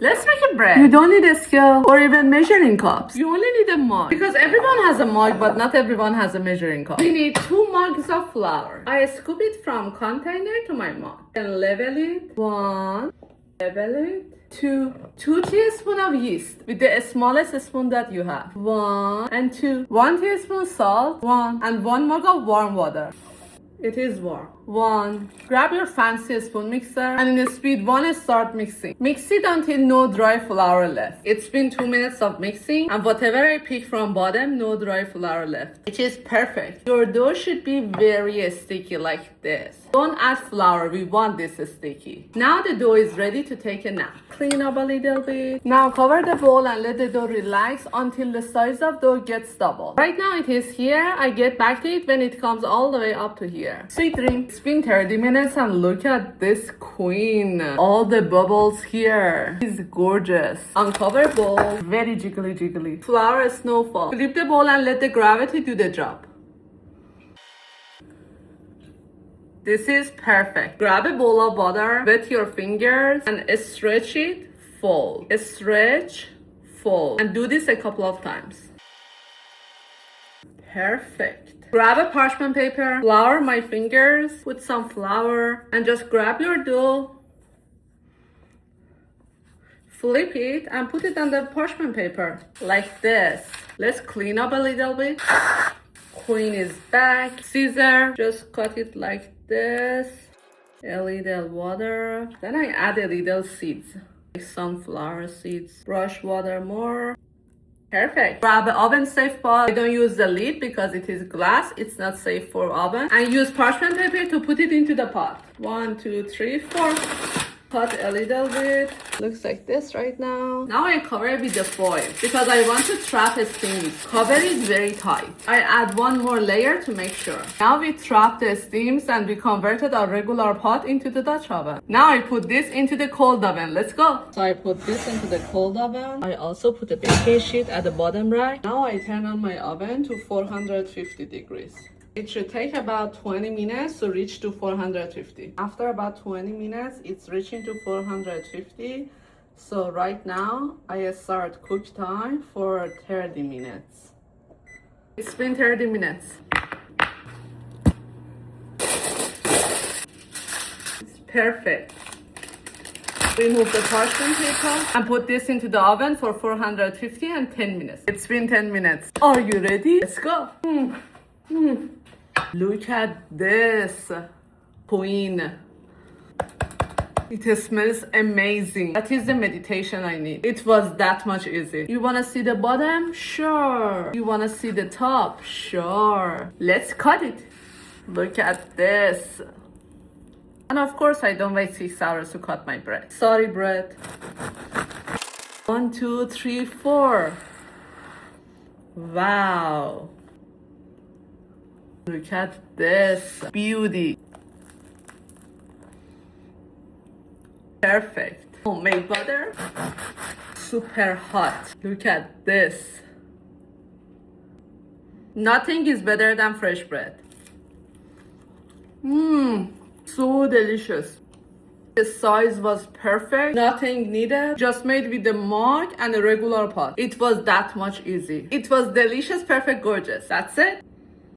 Let's make a bread. You don't need a scale or even measuring cups. You only need a mug. Because everyone has a mug, but not everyone has a measuring cup. We need 2 mugs of flour. I scoop it from container to my mug. And level it. 1. Level it. 2. 2 teaspoons of yeast with the smallest spoon that you have. 1 and 2. 1 teaspoon salt. 1 and 1 mug of warm water. It is warm. 1. Grab your fancy spoon mixer and in speed 1 start mixing. Mix it until no dry flour left. It's been 2 minutes of mixing and whatever I pick from bottom, no dry flour left. Which is perfect. Your dough should be very sticky like this. Don't add flour, we want this sticky. Now the dough is ready to take a nap. Clean up a little bit. Now cover the bowl and let the dough relax until the size of dough gets double. Right now it is here. I get back to it when it comes all the way up to here. Sweet dream. It's been 30 minutes and look at this queen. All the bubbles here. It's gorgeous. Uncover bowl. Very jiggly jiggly. Flour snowfall. Flip the bowl and let the gravity do the job. This is perfect. Grab a bowl of butter, wet your fingers and stretch it, fold. Stretch, fold. And do this a couple of times. Perfect. Grab a parchment paper, flour my fingers, put some flour, and just grab your dough, flip it, and put it on the parchment paper, like this. Let's clean up a little bit. Queen is back. Scissor, just cut it like this. A little water. Then I add a little seeds, like sunflower seeds. Brush water more. Perfect. Grab an oven safe pot. I don't use the lid because it is glass. It's not safe for oven. And use parchment paper to put it into the pot. 1, 2, 3, 4. Cut a little bit. Looks like this right now. Now I cover it with the foil because I want to trap steam. Cover is very tight. I add 1 more layer to make sure. Now we trap the steams and we converted our regular pot into the Dutch oven. Now I put this into the cold oven. Let's go. So I put this into the cold oven. I also put a baking sheet at the bottom right. Now I turn on my oven to 450 degrees. It should take about 20 minutes to reach to 450. After about 20 minutes, it's reaching to 450. So right now, I start cook time for 30 minutes. It's been 30 minutes. It's perfect. Remove the parchment paper and put this into the oven for 450 and 10 minutes. It's been 10 minutes. Are you ready? Let's go. Look at this, queen. It smells amazing. That is the meditation I need. It was that much easy. You wanna see the bottom? Sure. You wanna see the top? Sure. Let's cut it. Look at this. And of course, I don't wait 6 hours to cut my bread. Sorry, bread. 1, 2, 3, 4. Wow. Look at this beauty. Perfect. Homemade butter. Super hot. Look at this. Nothing is better than fresh bread. So delicious. The size was perfect. Nothing needed. Just made with the mug and a regular pot. It was that much easy. It was delicious, perfect, gorgeous. That's it.